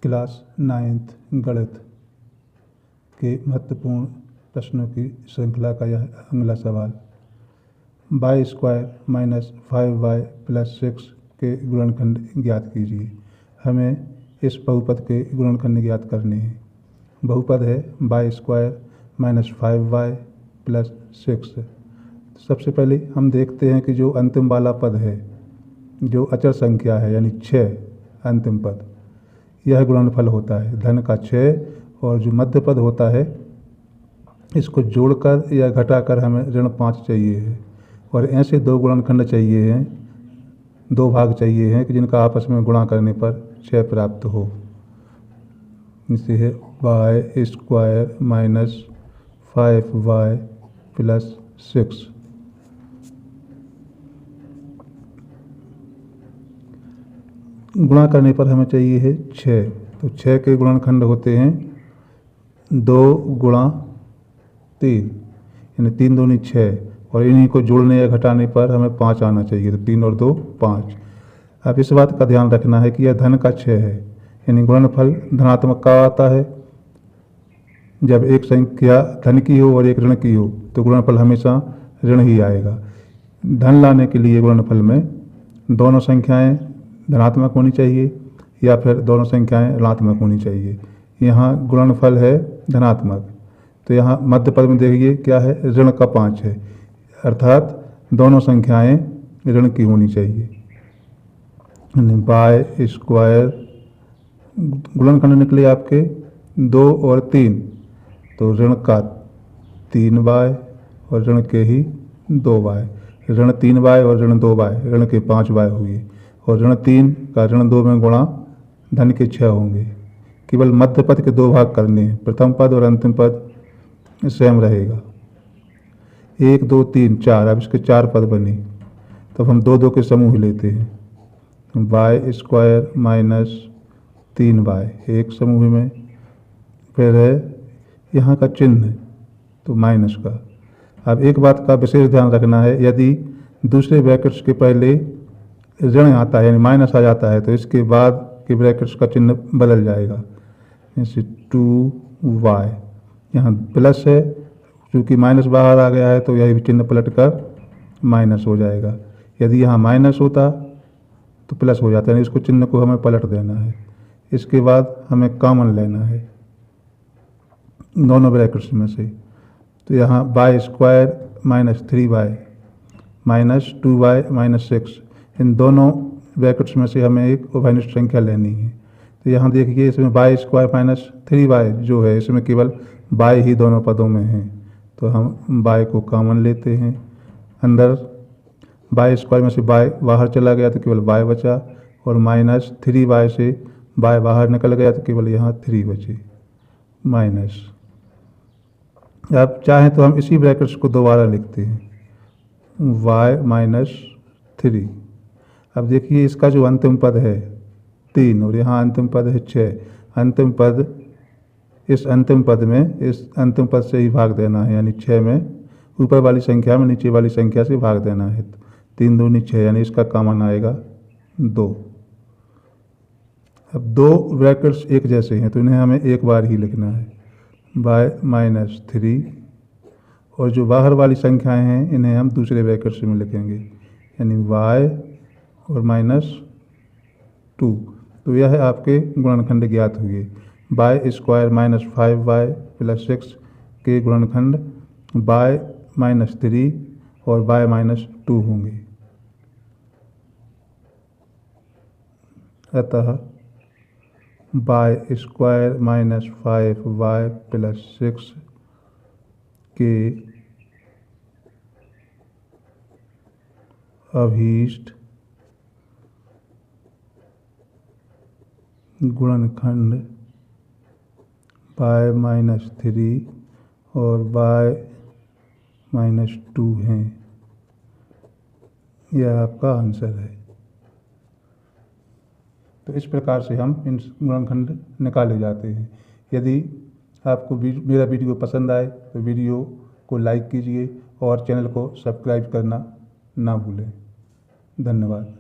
Class 9th गणित के महत्वपूर्ण प्रश्नों की श्रृंखला का यह अगला सवाल। y² - 5y + 6 के गुणनखंड ज्ञात कीजिए। हमें इस बहुपद के गुणनखंड ज्ञात करने हैं। बहुपद है y² - 5y + 6। सबसे पहले हम देखते हैं कि जो अंतिम वाला पद है, जो अचर संख्या है यानी 6 अंतिम पद, यह गुणनफल होता है धन का 6। और जो मध्य पद होता है, इसको जोड़कर या घटाकर हमें ऋण 5 चाहिए है। और ऐसे दो गुणनखंड चाहिए हैं, दो भाग चाहिए हैं कि जिनका आपस में गुणा करने पर 6 प्राप्त हो। इसे है y² - 5y + 6। गुणा करने पर हमें चाहिए है 6। तो 6 के गुणनखंड होते हैं 2 × 3 यानी 3 दूनी 6। और इन्हीं को जोड़ने या घटाने पर हमें 5 आना चाहिए। तो 3 और 2 5। अब इस बात का ध्यान रखना है कि यह धन का 6 है, यानी गुणनफल धनात्मक का आता है। जब एक संख्या धन की हो और एक ऋण की हो तो गुणनफल हमेशा ऋण ही आएगा। धन लाने के लिए गुणनफल में दोनों संख्याएं धनात्मक होनी चाहिए या फिर दोनों संख्याएं ऋणात्मक होनी चाहिए। यहाँ गुणनफल है धनात्मक, तो यहाँ मध्य पद में देखिए क्या है, ऋण का 5 है, अर्थात दोनों संख्याएं ऋण की होनी चाहिए। y² गुणनखंड निकले आपके 2 और 3, तो ऋण का 3y और ऋण के ही 2y। ऋण 3y और ऋण 2y, ऋण के 5y हुए। और ऋण 3 का ऋण 2 में गुणा धन के 6 होंगे। केवल मध्य पद के 2 भाग करने हैं, प्रथम पद और अंतिम पद सेम रहेगा। 1 2 3 4, अब इसके 4 पद बने, तो हम 2 2 के समूह लेते हैं। y² - 3y एक समूह में, फिर है यहाँ का चिन्ह तो माइनस का। अब एक बात का विशेष ध्यान रखना है, यदि दूसरे ब्रैकेट्स के पहले ऋण आता है यानी माइनस आ जाता है तो इसके बाद के ब्रैकेट्स का चिन्ह बदल जाएगा। जैसे 2y, यहाँ प्लस है, क्योंकि माइनस बाहर आ गया है तो यही चिन्ह पलट कर माइनस हो जाएगा। यदि यहाँ माइनस होता तो प्लस हो जाता है, इसको चिन्ह को हमें पलट देना है। इसके बाद हमें कॉमन लेना है दोनों ब्रैकेट्स में से। तो यहाँ y² - 3y - 2y - 6, इन दोनों ब्रैकेट्स में से हमें एक उभयनिष्ठ संख्या लेनी है। तो यहाँ देखिए इसमें y² - 3y जो है, इसमें केवल y ही दोनों पदों में है, तो हम y को कॉमन लेते हैं। अंदर y² में से y बाहर चला गया तो केवल y बचा, और -3y से y बाहर निकल गया तो केवल यहाँ 3 बचे माइनस। अब चाहें तो हम इसी ब्रैकेट्स को दोबारा लिखते हैं, y - 3। अब देखिए इसका जो अंतिम पद है 3 और यहाँ अंतिम पद है 6। अंतिम पद इस अंतिम पद में इस अंतिम पद से ही भाग देना है, यानी 6 में ऊपर वाली संख्या में नीचे वाली संख्या से भाग देना है। 3 दूनी 6, यानी इसका कॉमन आएगा 2। अब दो ब्रैकेट्स एक जैसे हैं तो इन्हें हमें एक बार ही लिखना है, y - 3। और जो बाहर वाली संख्याएं हैं इन्हें हम दूसरे ब्रैकेट्स में लिखेंगे, यानी y और -2। तो यह आपके गुणनखंड ज्ञात हुए। y² - 5y + 6 के गुणनखंड y - 3 और y - 2 होंगे। अतः y² - 5y + 6 के अभीष्ट गुणनखंड y - 3 और y - 2 हैं। यह आपका आंसर है। तो इस प्रकार से हम इन गुणनखंड निकाले जाते हैं। यदि आपको मेरा वीडियो पसंद आए तो वीडियो को लाइक कीजिए और चैनल को सब्सक्राइब करना ना भूलें। धन्यवाद।